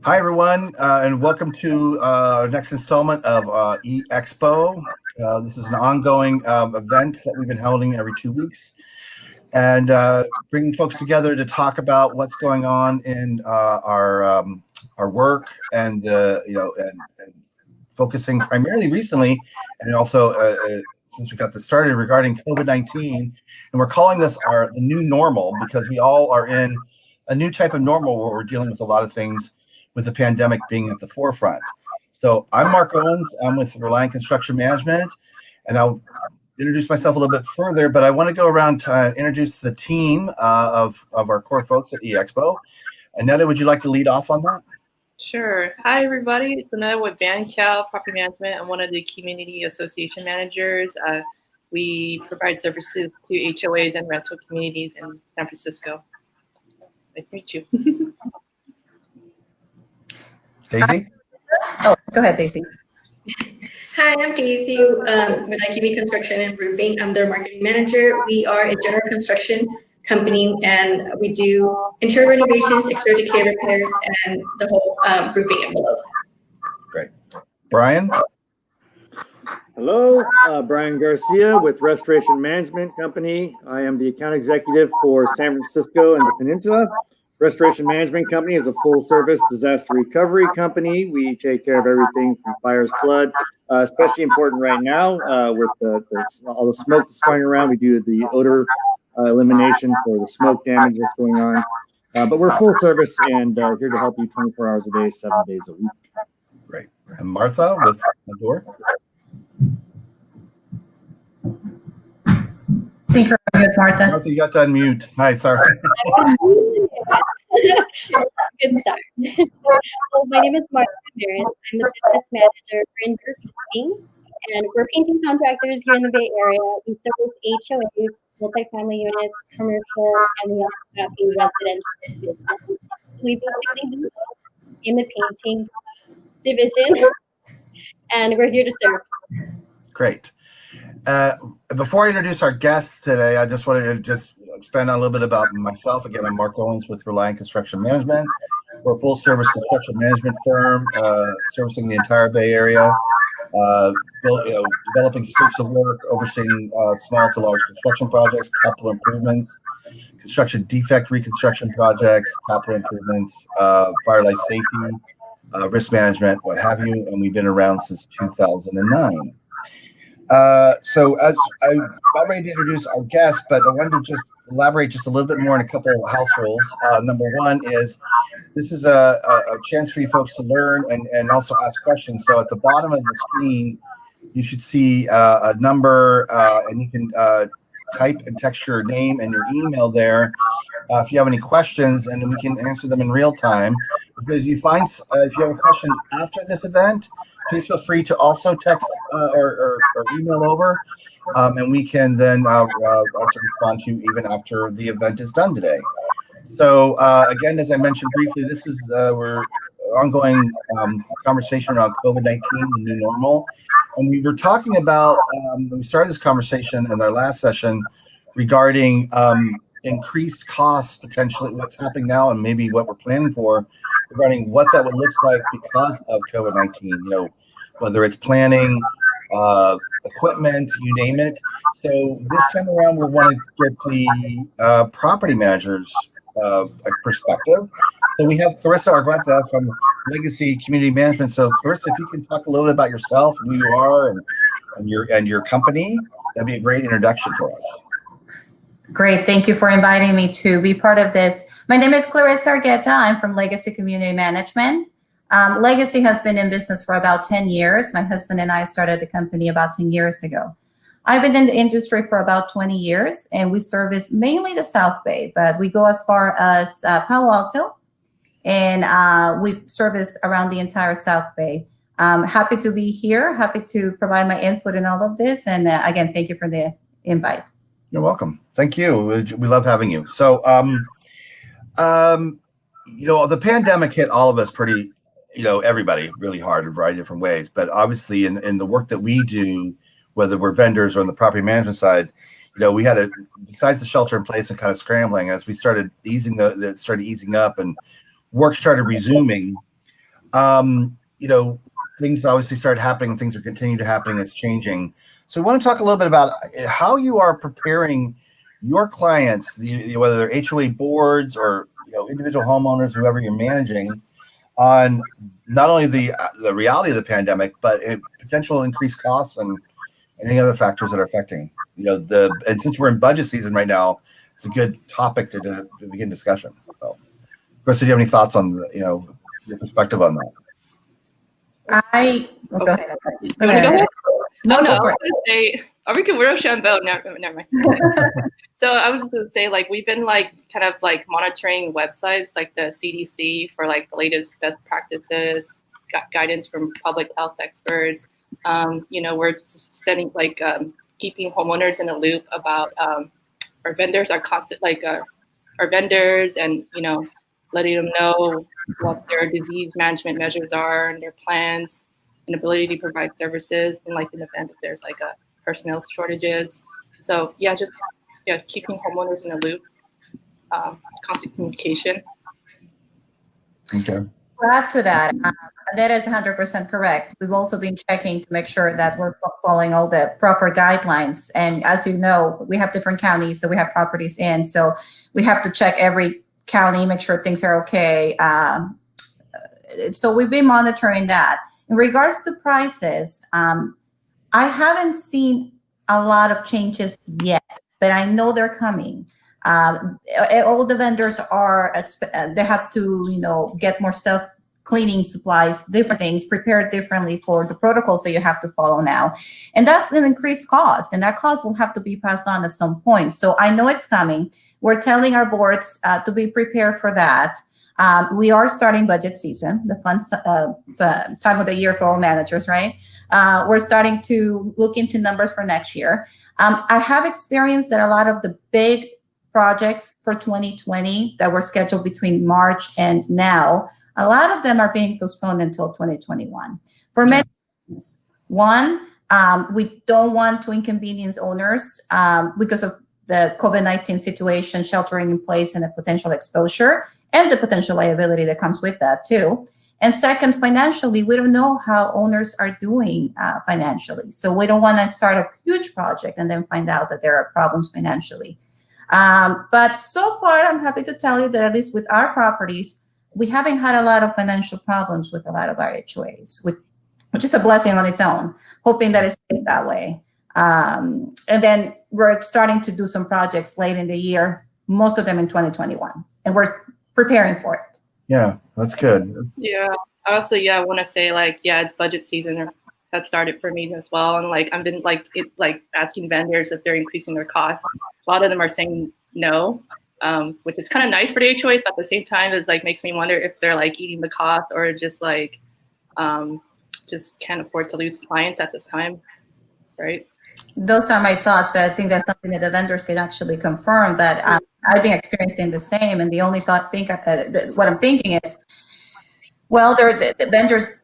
Hi, everyone, and welcome to our next installment of E-XPO. This is an ongoing event that we've been holding every 2 weeks, and bringing folks together to talk about what's going on in our work, and and focusing primarily recently, and also since we got this started regarding COVID-19, and we're calling this the new normal because we all are in a new type of normal where we're dealing with a lot of things, with the pandemic being at the forefront. So I'm Mark Owens. I'm with Reliant Construction Management, and I'll introduce myself a little bit further, but I want to go around to introduce the team of our core folks at E-XPO. Annetta, would you like to lead off on that? Sure. Hi, everybody. It's Annetta with Van Cal Property Management. I'm one of the community association managers. We provide services to HOAs and rental communities in San Francisco. Nice to meet you. Daisy? Oh, go ahead, Daisy. Hi, I'm Daisy with IQB Construction and Roofing. I'm their marketing manager. We are a general construction company, and we do interior renovations, exterior decay repairs, and the whole roofing envelope. Great. Brian? Hello, Brian Garcia with Restoration Management Company. I am the account executive for San Francisco and the Peninsula. Restoration Management Company is a full-service disaster recovery company. We take care of everything from fires, flood, especially important right now with all the smoke that's going around. We do the odor elimination for the smoke damage that's going on. But we're full service and here to help you 24 hours a day, 7 days a week. Great. And Martha with the door? I think you're good, Martha. Martha, you got to unmute. Hi, sorry. Good start. So my name is Martha Barron. I'm the business manager for Indoor Painting, and we're painting contractors here in the Bay Area. We service HOAs, multifamily units, commercial, and we also have a residential business. We basically do in the painting division, and we're here to serve. Great. Before I introduce our guests today, I just wanted to expand on a little bit about myself. Again, I'm Mark Owens with Reliant Construction Management. We're a full-service construction management firm servicing the entire Bay Area, developing scopes of work, overseeing small to large construction projects, capital improvements, construction defect reconstruction projects, capital improvements, fire life safety, risk management, what have you, and we've been around since 2009. So as I'm about ready to introduce our guests, but I wanted to just elaborate just a little bit more on a couple of house rules. Number one is this is a chance for you folks to learn and also ask questions. So at the bottom of the screen, you should see a number, and you can type and text your name and your email there if you have any questions, and we can answer them in real time. Because if you have questions after this event, please feel free to also text or email over, and we can then also respond to you even after the event is done today. So again, as I mentioned briefly, this is we're ongoing conversation around COVID-19, the new normal, and we were talking about we started this conversation in our last session regarding increased costs, potentially what's happening now, and maybe what we're planning for regarding what that would look like because of COVID-19. Whether it's planning, equipment, you name it. So this time around, we want to get the property manager's perspective. So we have Clarissa Argueta from Legacy Community Management. So Clarissa, if you can talk a little bit about yourself, who you are, and your company, that'd be a great introduction for us. Great. Thank you for inviting me to be part of this. My name is Clarissa Argueta. I'm from Legacy Community Management. Legacy has been in business for about 10 years. My husband and I started the company about 10 years ago. I've been in the industry for about 20 years, and we service mainly the South Bay, but we go as far as Palo Alto, and we service around the entire South Bay. Happy to be here, happy to provide my input in all of this, and again, thank you for the invite. You're welcome. Thank you. We love having you. So, the pandemic hit all of us pretty, everybody really hard in a variety of different ways. But obviously in the work that we do, whether we're vendors or on the property management side, we had besides the shelter in place and kind of scrambling, as we started easing up and work started resuming, you know, things obviously started happening. Things are continuing to happening. It's changing. So we want to talk a little bit about how you are preparing your clients, whether they're HOA boards or individual homeowners, whoever you're managing, on not only the reality of the pandemic, but potential increased costs and any other factors that are affecting. And since we're in budget season right now, it's a good topic to begin discussion. So, Chris, do you have any thoughts on your perspective on that? Go ahead. You want to go ahead? No, no, go for it. I was gonna say, or we can Rochambeau. Never mind. So I was just gonna say, we've been kind of monitoring websites like the CDC for the latest best practices, guidance from public health experts. We're just setting keeping homeowners in a loop about our vendors, our vendors, and letting them know what their disease management measures are and their plans and ability to provide services, and in the event if there's a personnel shortages. So keeping homeowners in a loop, constant communication. Okay. To add to that, that is 100% correct. We've also been checking to make sure that we're following all the proper guidelines. And as you know, we have different counties that we have properties in. So we have to check every county, make sure things are okay. So we've been monitoring that. In regards to prices, I haven't seen a lot of changes yet, but I know they're coming. All the vendors they have to, get more stuff, cleaning supplies, different things, prepared differently for the protocols that you have to follow now. And that's an increased cost, and that cost will have to be passed on at some point. So I know it's coming. We're telling our boards to be prepared for that. We are starting budget season, the fun time of the year for all managers, right? We're starting to look into numbers for next year. I have experienced that a lot of the big projects for 2020 that were scheduled between March and now, a lot of them are being postponed until 2021. For many reasons. One, we don't want to inconvenience owners because of the COVID-19 situation, sheltering in place, and the potential exposure and the potential liability that comes with that too. And second, financially, we don't know how owners are doing financially. So we don't want to start a huge project and then find out that there are problems financially. But so far, I'm happy to tell you that at least with our properties, we haven't had a lot of financial problems with a lot of our HOAs, which is a blessing on its own, hoping that it stays that way. And then we're starting to do some projects late in the year, most of them in 2021, and we're preparing for it. Yeah, that's good. Yeah. I also, want to say it's budget season that started for me as well. And I've been asking vendors if they're increasing their costs. A lot of them are saying no, which is kind of nice for the HOAs, but at the same time, it's makes me wonder if they're eating the cost or just just can't afford to lose clients at this time, right? Those are my thoughts, but I think that's something that the vendors can actually confirm. But I've been experiencing the same, and the only what I'm thinking is, well, the vendors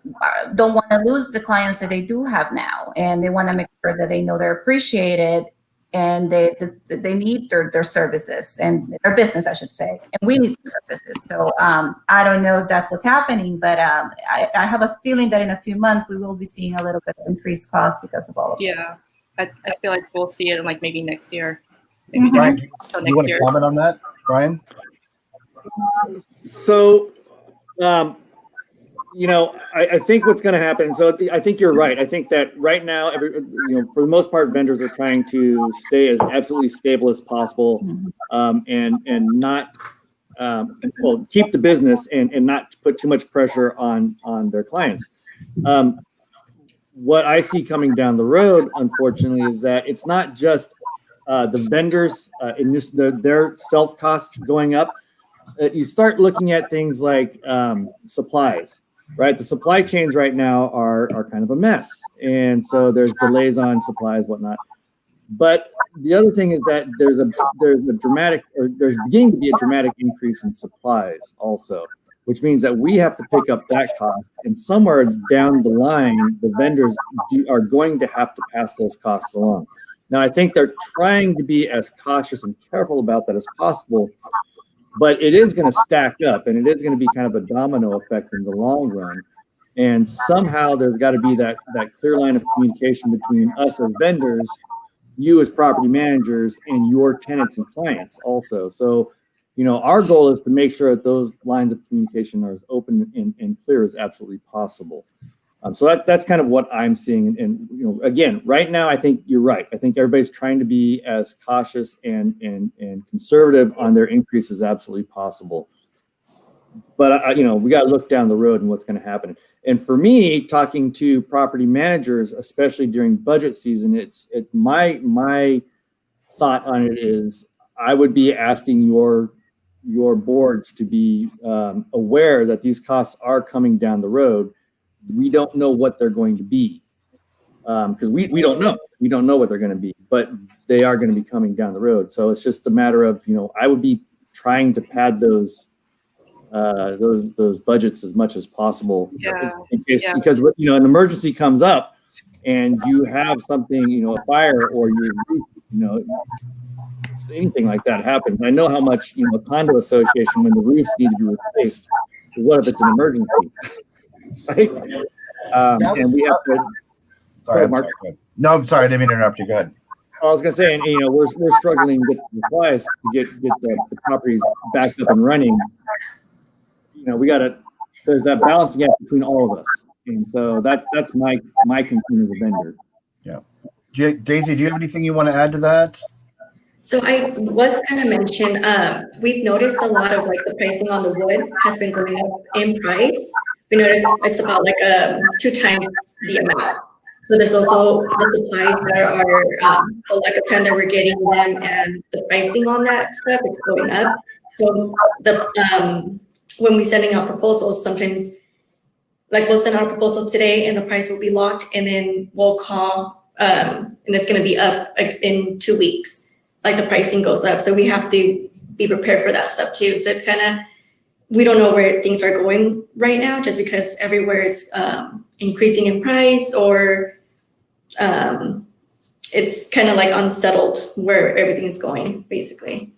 don't want to lose the clients that they do have now, and they want to make sure that they know they're appreciated, and they need their services and their business, I should say, and we need their services. So I don't know if that's what's happening, but I have a feeling that in a few months we will be seeing a little bit of increased costs because of all of it. Yeah, I feel like we'll see it in maybe next year. Brian, do you want to comment on that, Brian? So, I think what's going to happen. So I think you're right. I think that right now, for the most part, vendors are trying to stay as absolutely stable as possible, and not keep the business and not put too much pressure on their clients. What I see coming down the road, unfortunately, is that it's not just the vendors in their self costs going up. You start looking at things like supplies, right? The supply chains right now are kind of a mess, and so there's delays on supplies, whatnot. But the other thing is that there's beginning to be a dramatic increase in supplies also, which means that we have to pick up that cost, and somewhere down the line, the vendors are going to have to pass those costs along. Now, I think they're trying to be as cautious and careful about that as possible, but it is going to stack up, and it is going to be kind of a domino effect in the long run. And somehow there's got to be that clear line of communication between us as vendors, you as property managers, and your tenants and clients also. So, our goal is to make sure that those lines of communication are as open and clear as absolutely possible. So that's kind of what I'm seeing. And again, right now, I think you're right. I think everybody's trying to be as cautious and conservative on their increase as absolutely possible. But we got to look down the road and what's going to happen. And for me, talking to property managers, especially during budget season, it's my thought on it is I would be asking your boards to be aware that these costs are coming down the road. We don't know what they're going to be because we don't know. We don't know what they're going to be, but they are going to be coming down the road. So it's just a matter of, I would be trying to pad those budgets as much as possible. In case, because an emergency comes up and you have something, a fire or your roof, anything like that happens. I know how much, a condo association, when the roofs need to be replaced, what if it's an emergency? Right? And we have to. Sorry, Mark. No, I'm sorry. I didn't mean to interrupt you. Go ahead. I was going to say, and we're struggling to get supplies to get the properties back up and running. There's that balancing act between all of us, and so that's my concern as a vendor. Yeah, Daisy, do you have anything you want to add to that? So I was kind of mentioned, we've noticed a lot of the pricing on the wood has been going up in price. We noticed it's about 2 times the amount. So there's also the supplies that are a ton that we're getting them, and the pricing on that stuff is going up. So when we're sending out proposals, sometimes we'll send out a proposal today and the price will be locked, and then we'll call and it's going to be up in 2 weeks. The pricing goes up, so we have to be prepared for that stuff too. So it's kind of, we don't know where things are going right now, just because everywhere is increasing in price, or it's kind of unsettled where everything's going, basically.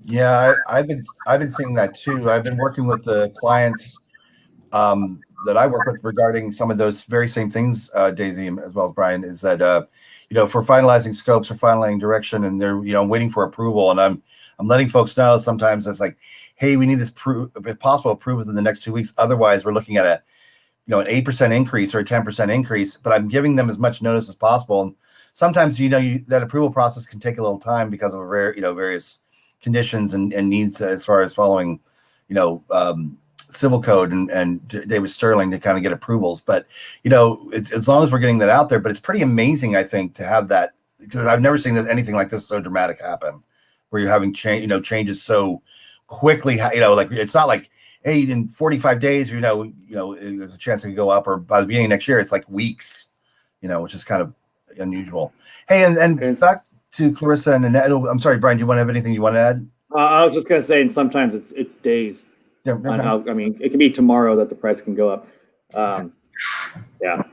Yeah, I've been seeing that too. I've been working with the clients that I work with regarding some of those very same things, Daisy, as well as Brian, is that for finalizing scopes, for finalizing direction, and they're waiting for approval, and I'm letting folks know sometimes it's hey, we need this if possible approved within the next 2 weeks. Otherwise, we're looking at an 8% increase or a 10% increase. But I'm giving them as much notice as possible. And sometimes that approval process can take a little time because of various conditions and needs as far as following civil code and David Sterling to kind of get approvals. But it's as long as we're getting that out there. But it's pretty amazing, I think, to have that, because I've never seen anything like this so dramatic happen, where you're having changes so quickly. It's not hey, in 45 days, there's a chance it could go up, or by the beginning of next year, it's weeks, which is kind of unusual. Hey, and back to Clarissa and Annette. I'm sorry, Brian, do you want to have anything you want to add? I was just going to say, and sometimes it's days. Yeah, on how, it can be tomorrow that the price can go up. Yeah.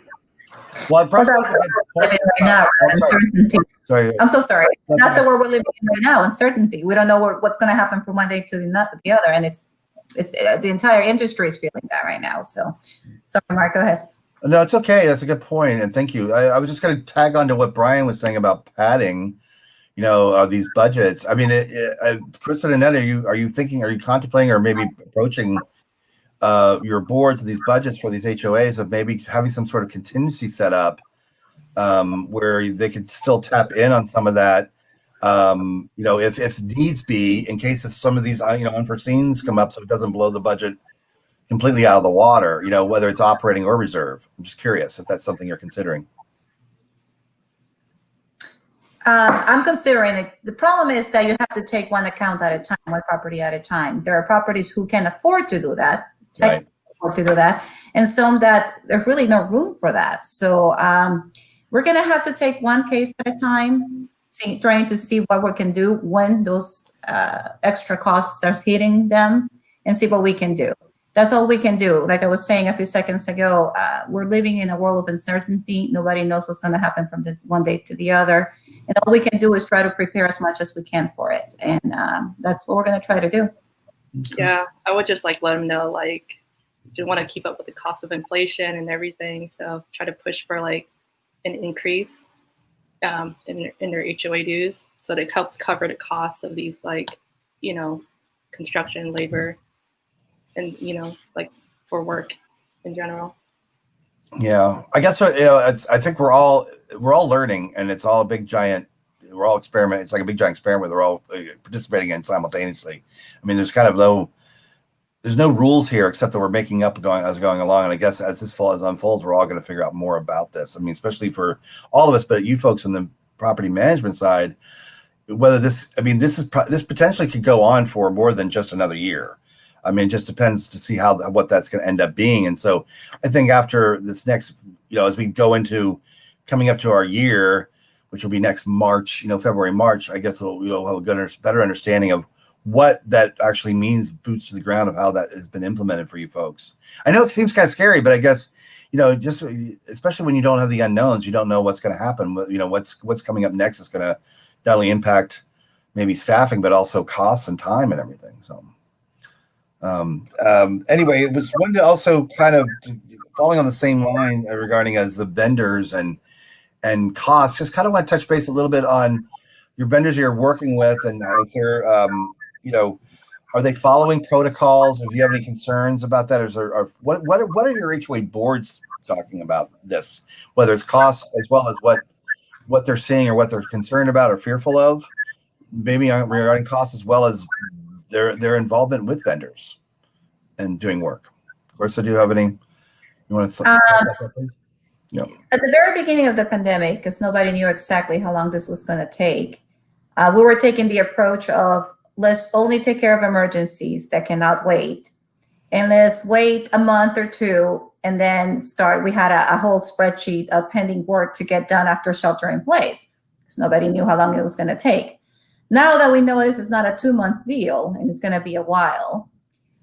Well, right now, uncertainty. Sorry. I'm so sorry. That's the word we're living in right now, uncertainty. We don't know what's going to happen from one day to the other, and it's the entire industry is feeling that right now. So, sorry, Mark, go ahead. No, it's okay. That's a good point, and thank you. I was just going to tag on to what Brian was saying about padding, these budgets. I mean, Chris and Annette, are you contemplating or maybe approaching your boards of these budgets for these HOAs of maybe having some sort of contingency set up where they could still tap in on some of that, if needs be, in case if some of these unforeseens come up, so it doesn't blow the budget completely out of the water, whether it's operating or reserve. I'm just curious if that's something you're considering. I'm considering it. The problem is that you have to take one account at a time, one property at a time. There are properties who can afford to do that, Right. And some that there's really no room for that. So we're going to have to take one case at a time, trying to see what we can do when those extra costs start hitting them, and see what we can do. That's all we can do. Like I was saying a few seconds ago, we're living in a world of uncertainty. Nobody knows what's going to happen from the one day to the other. And all we can do is try to prepare as much as we can for it. And that's what we're going to try to do. Yeah, I would just let them know, just want to keep up with the cost of inflation and everything. So try to push for like an increase in their HOA dues, so that it helps cover the costs of these, like, you know, construction, labor, and, you know, like for work in general. Yeah, I guess you know, I think we're all learning, and it's all a big giant. We're all experiment. It's like a big giant experiment. We're all participating in simultaneously. I mean, there's kind of there's no rules here except that we're making up as going along. And I guess as this fall unfolds, we're all going to figure out more about this. I mean, especially for all of us, but you folks on the property management side, whether this potentially could go on for more than just another year. I mean, it just depends to see what that's going to end up being. And so I think after this next, you know, as we go into coming up to our year, which will be next March, you know, February, March, I guess we'll have a better understanding of what that actually means, boots to the ground, of how that has been implemented for you folks. I know it seems kind of scary, but I guess, you know, just especially when you don't have the unknowns, you don't know what's going to happen. You know, what's coming up next is going to not only impact maybe staffing, but also costs and time and everything. So anyway, it was one to also kind of following on the same line regarding as the vendors and costs. Just kind of want to touch base a little bit on your vendors you're working with, and if they're you know, are they following protocols? If you have any concerns about that, or what are your HOA boards talking about this? Whether it's costs as well as what they're seeing or what they're concerned about or fearful of, maybe regarding costs as well as their involvement with vendors and doing work. Clarissa, do you have any? You want to talk about that, please? Yeah. At the very beginning of the pandemic, because nobody knew exactly how long this was going to take, we were taking the approach of let's only take care of emergencies that cannot wait, and let's wait a month or two and then start. We had a whole spreadsheet of pending work to get done after shelter in place, because nobody knew how long it was going to take. Now that we know this is not a 2-month deal and it's going to be a while,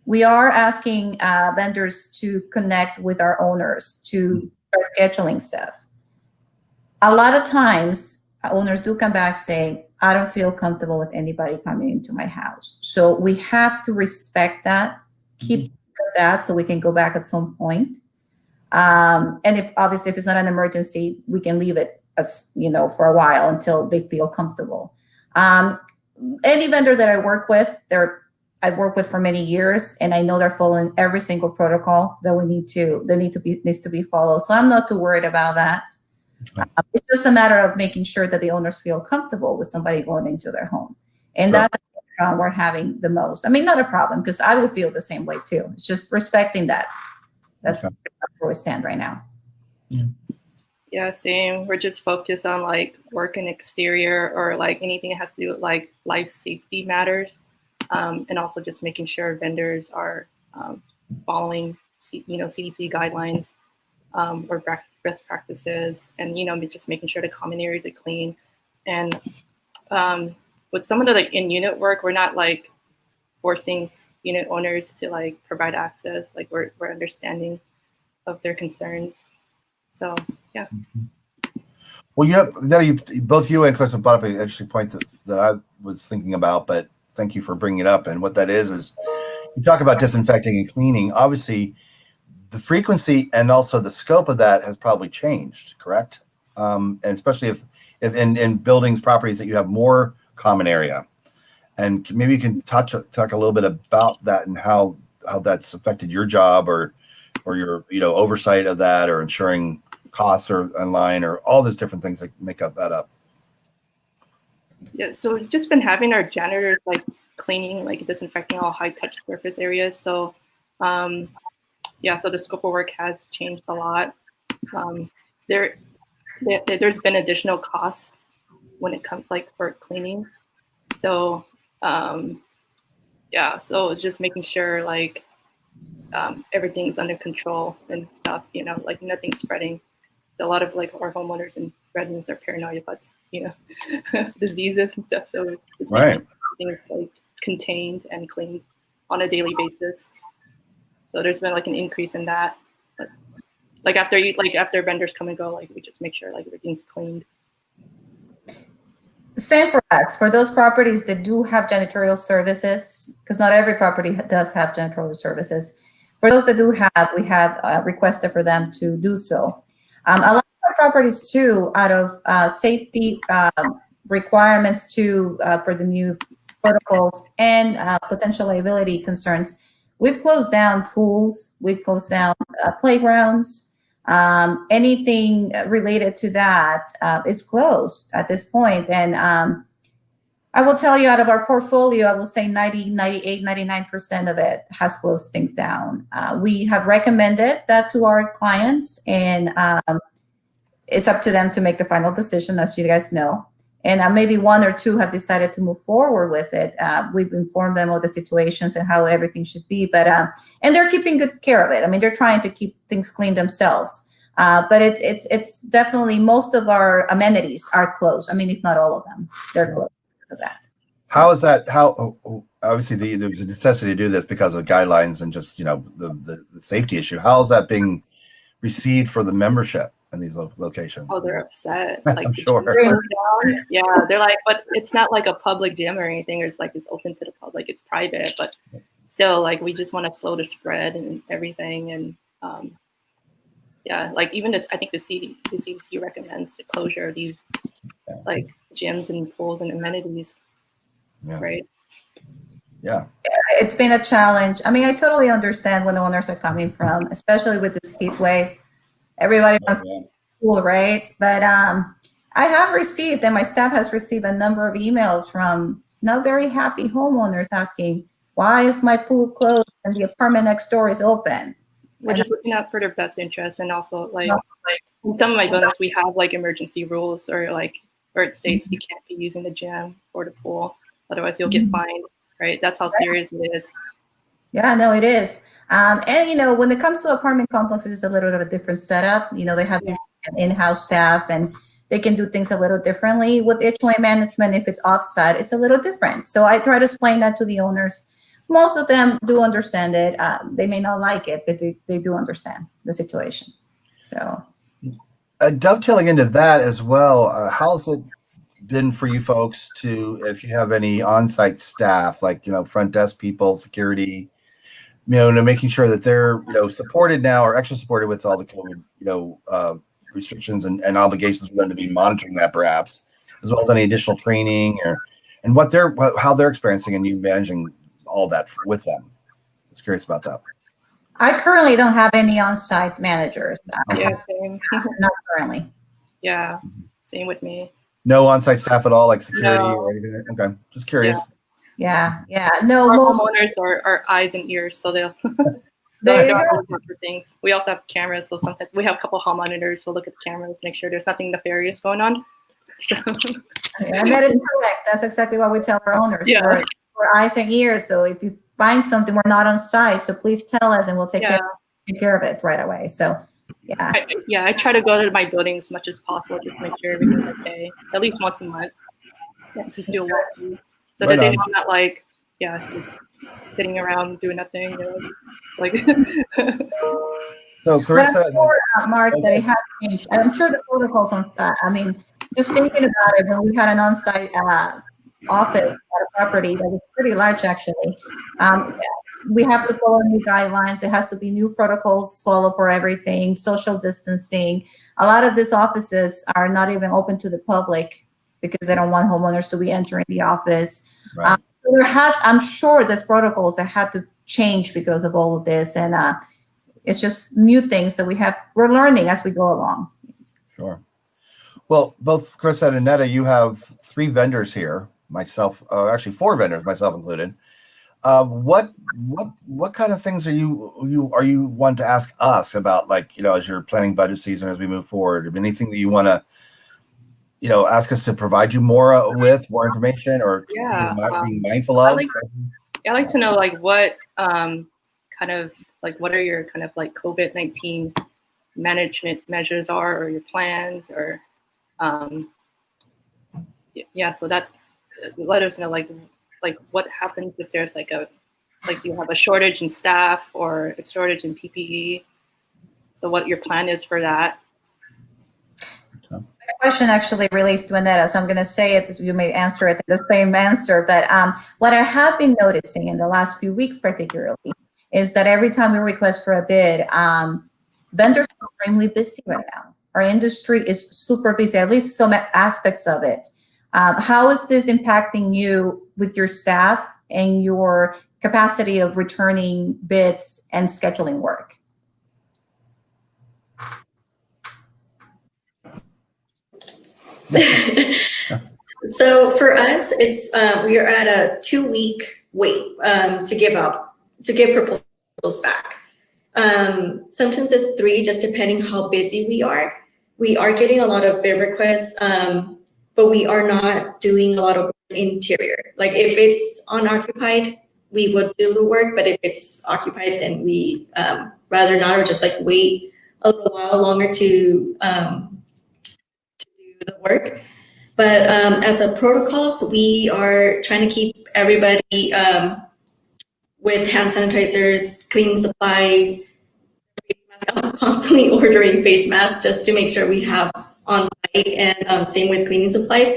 we are asking vendors to connect with our owners to start scheduling stuff. A lot of times, owners do come back saying, I don't feel comfortable with anybody coming into my house. So we have to respect that, keep that so we can go back at some point. And if it's not an emergency, we can leave it as, you know, for a while until they feel comfortable. Any vendor that I work with, I've worked with for many years, and I know they're following every single protocol that needs to be followed. So I'm not too worried about that. It's just a matter of making sure that the owners feel comfortable with somebody going into their home. And Sure. That's the problem we're having the most. I mean, not a problem, because I would feel the same way too. It's just respecting that. That's where we stand right now. Yeah, same. We're just focused on like work and exterior, or like anything that has to do with like life safety matters. And also just making sure vendors are following, you know, CDC guidelines or best practices, and, you know, just making sure the common areas are clean. And with some of the like in-unit work, we're not like forcing unit owners to like provide access. Like we're understanding of their concerns. So yeah. Well, both you and Clarissa brought up an interesting point that I was thinking about, but thank you for bringing it up. And what that is you talk about disinfecting and cleaning. Obviously, the frequency and also the scope of that has probably changed, correct? And especially if in buildings, properties that you have more common area. And maybe you can talk a little bit about that and how that's affected your job or your, you know, oversight of that, or ensuring costs are online, or all those different things that make that up. Yeah, so we've just been having our janitors like cleaning, like disinfecting all high touch surface areas. So yeah, so the scope of work has changed a lot. There's been additional costs when it comes like for cleaning. So yeah, so just making sure like everything's under control and stuff, you know, like nothing's spreading. A lot of like our homeowners and residents are paranoid about, you know, diseases and stuff. So just making things like contained and cleaned on a daily basis. So there's been like an increase in that. But, like after vendors come and go, like we just make sure like everything's cleaned. Same for us. For those properties that do have janitorial services, because not every property does have janitorial services, For those that do have, we have requested for them to do so. A lot of our properties too, out of safety requirements too, for the new protocols and potential liability concerns, we've closed down pools, we've closed down playgrounds. Anything related to that is closed at this point. And I will tell you, out of our portfolio, I will say 90, 98, 99% of it has closed things down. We have recommended that to our clients, and it's up to them to make the final decision, as you guys know. And maybe one or two have decided to move forward with it. We've informed them of the situations and how everything should be, but and they're keeping good care of it. I mean, they're trying to keep things clean themselves. But it's definitely, most of our amenities are closed. I mean, if not all of them, they're closed because of that. So, How is that? Obviously there's a necessity to do this because of guidelines and just, the safety issue. How is that being received for the membership in these locations? Oh, they're upset. Like, I'm sure. Yeah, they're like, but it's not like a public gym or anything. It's like it's open to the public. It's private, but still, like, we just want to slow the spread and everything. And yeah, like even this, I think the CDC recommends the closure of these like gyms and pools and amenities. Yeah. Right. Yeah, it's been a challenge. I mean, I totally understand when the owners are coming from, especially with this heat wave. Everybody wants to pool, right? But I have received, and my staff has received, a number of emails from not very happy homeowners asking, why is my pool closed and the apartment next door is open? We're just looking out for their best interest, and also like in some of my buildings we have like emergency rules, or it states you can't be using the gym or the pool, otherwise you'll get fined. Right? That's how serious it is. Yeah, no, it is. And when it comes to apartment complexes, it's a little bit of a different setup. They have an in-house staff, and they can do things a little differently. With HOA management, if it's offsite, it's a little different. So I try to explain that to the owners. Most of them do understand it. They may not like it, but they do understand the situation. So Dovetailing into that as well, how's it been for you folks if you have any on-site staff, like, front desk people, security, to making sure that they're, supported now, or extra supported with all the COVID, restrictions and obligations for them to be monitoring that, perhaps, as well as any additional training and how they're experiencing and you managing all that with them. I was curious about that. I currently don't have any on-site managers. Yeah, same. Not currently. Yeah, same with me. No on-site staff at all, like security or anything? Okay, just curious. Yeah. No, our most homeowners are eyes and ears, so they'll There you look for things. We also have cameras, so sometimes we have a couple hall monitors. We'll look at the cameras, make sure there's nothing nefarious going on. Yeah, and that is correct. That's exactly what we tell our owners. Yeah. We're eyes and ears. So if you find something, we're not on site, so please tell us and we'll take care of it right away. So I try to go to my building as much as possible, just to make sure everything's okay. At least once a month. Yeah, just do a walkthrough. So that they know I'm not just sitting around doing nothing. So Clarissa, but I'm sure, Mark, that it has changed. And I'm sure the protocols on that. I mean, just thinking about it, when we had an on-site office at a property that was pretty large, actually, we have to follow new guidelines. There has to be new protocols followed for everything, social distancing. A lot of these offices are not even open to the public because they don't want homeowners to be entering the office. Right. I'm sure there's protocols that had to change because of all of this. And it's just new things that we're learning as we go along. Sure. Well, both Chris and Annetta, you have 3 vendors here, myself, actually 4 vendors, myself included. What kind of things are you want to ask us about, as you're planning budget season as we move forward? Anything that you want to, ask us to provide you more information, or being mindful of? I like to know what what are your kind of COVID-19 management measures are, or your plans, or so that let us know what happens if there's you have a shortage in staff or a shortage in PPE. So what your plan is for that. The question actually relates to Annetta, so I'm going to say it. You may answer it in the same answer, but what I have been noticing in the last few weeks particularly is that every time we request for a bid, vendors are extremely busy right now. Our industry is super busy, at least some aspects of it. How is this impacting you with your staff and your capacity of returning bids and scheduling work? So for us, it's we are at a 2-week wait to give proposals back. Sometimes it's 3, just depending how busy we are. We are getting a lot of bid requests, but we are not doing a lot of interior. Like if it's unoccupied, we would do the work, but if it's occupied, then we rather not, or just like wait a little while longer to do the work. But as a protocols, we are trying to keep everybody with hand sanitizers, cleaning supplies, face masks. I'm constantly ordering face masks just to make sure we have on site, and same with cleaning supplies.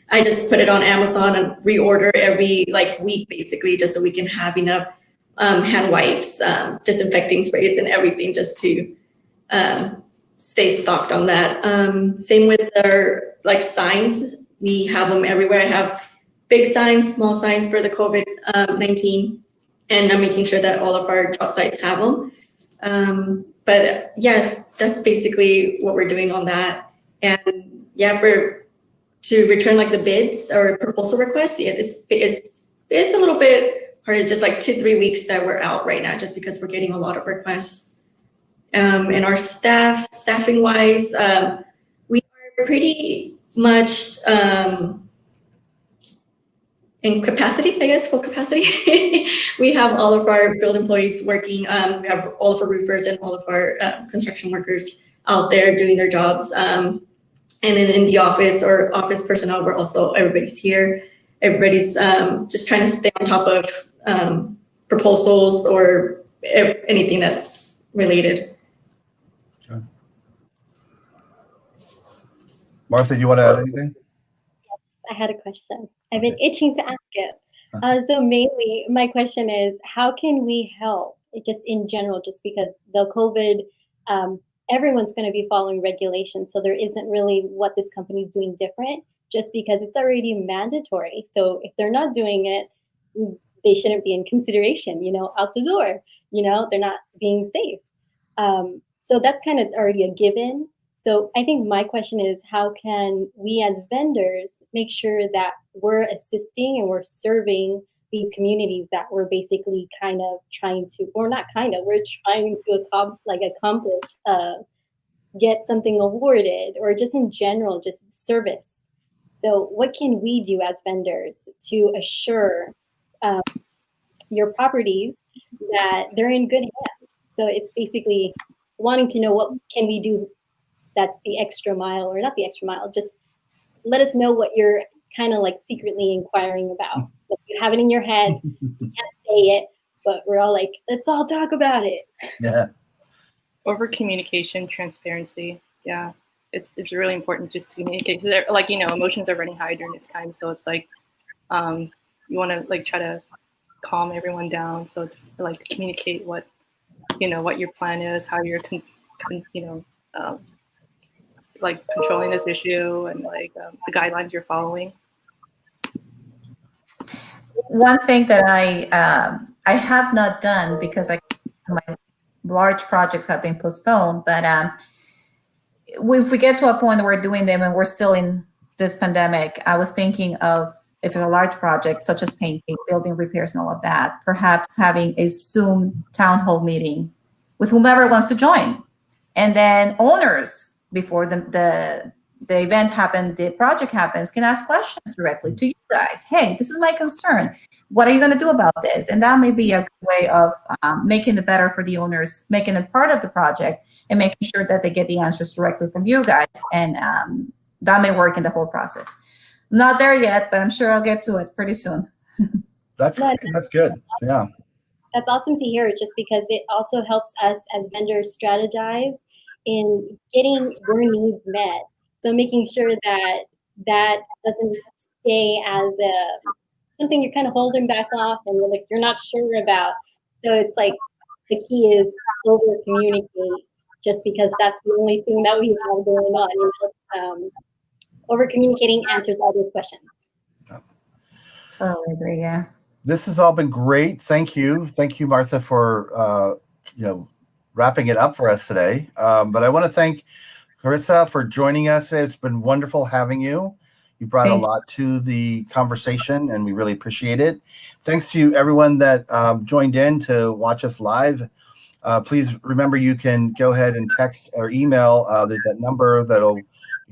I just put it on Amazon and reorder every week, basically, just so we can have enough hand wipes, disinfecting sprays, and everything, just to stay stocked on that. Same with our signs. We have them everywhere. I have big signs, small signs for the COVID-19, and I'm making sure that all of our job sites have them. But yeah, that's basically what we're doing on that. And yeah, to return the bids or proposal requests, yeah, it's a little bit hard. It's just 2-3 weeks that we're out right now, just because we're getting a lot of requests. And our staffing wise, we are pretty much in capacity, I guess, full capacity. We have all of our field employees working. We have all of our roofers and all of our construction workers out there doing their jobs. And then in the office, or office personnel, everybody's here. Everybody's just trying to stay on top of proposals or anything that's related. Okay. Martha, you want to add anything? Yes, I had a question. I've been itching to ask it. So mainly, my question is, how can we help, just in general, just because the COVID, everyone's going to be following regulations, so there isn't really what this company is doing different, just because it's already mandatory. So if they're not doing it, they shouldn't be in consideration, out the door. They're not being safe. So that's kind of already a given. So I think my question is, how can we as vendors make sure that we're assisting and we're serving these communities that we're basically kind of trying to, or not kind of, we're trying to accomplish, get something awarded, or just in general, just service. So what can we do as vendors to assure your properties that they're in good hands? So it's basically wanting to know, what can we do that's the extra mile, or not the extra mile, just let us know what you're kind of secretly inquiring about. Like, you have it in your head, you can't say it, but we're all let's all talk about it. Yeah. Over communication, transparency. Yeah, it's really important just to communicate. Emotions are running high during this time, so it's you want to try to calm everyone down. So it's communicate what your plan is, how you're controlling this issue, and the guidelines you're following. One thing that I have not done, because my large projects have been postponed, but if we get to a point where we're doing them and we're still in this pandemic, I was thinking of, if it's a large project such as painting, building repairs, and all of that, perhaps having a Zoom town hall meeting with whomever wants to join, and then owners, before the event happens, the project happens, can ask questions directly to you guys. Hey, this is my concern. What are you going to do about this? And that may be a good way of making it better for the owners, making it part of the project, and making sure that they get the answers directly from you guys. And that may work in the whole process. I'm not there yet, but I'm sure I'll get to it pretty soon. That's good. Yeah. That's awesome to hear, just because it also helps us as vendors strategize in getting your needs met. So making sure that doesn't stay as something you're kind of holding back off and you're not sure about. So it's the key is over communicate, just because that's the only thing that we have going on. You know? Over communicating answers all those questions. Totally agree. Yeah. This has all been great. Thank you, Martha, for wrapping it up for us today. But I want to thank Clarissa for joining us. It's been wonderful having you. You brought a lot to the conversation, and we really appreciate it. Thanks to everyone that joined in to watch us live. Please remember, you can go ahead and text or email. There's that number that'll be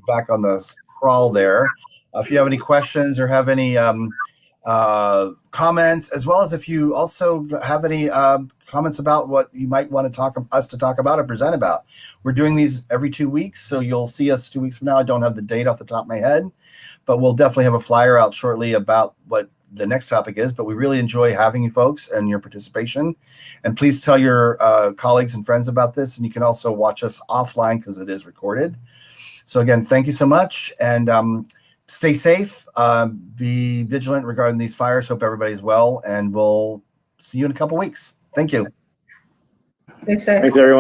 back on the scroll there. If you have any questions or have any comments, as well as if you also have any comments about what you might want us to talk about or present about. We're doing these every 2 weeks, so you'll see us 2 weeks from now. I don't have the date off the top of my head, but we'll definitely have a flyer out shortly about what the next topic is. But we really enjoy having you folks and your participation. And please tell your colleagues and friends about this. And you can also watch us offline because it is recorded. So again, thank you so much. And stay safe. Be vigilant regarding these fires. Hope everybody's well. And we'll see you in a couple weeks. Thank you. They say. Thanks, everyone.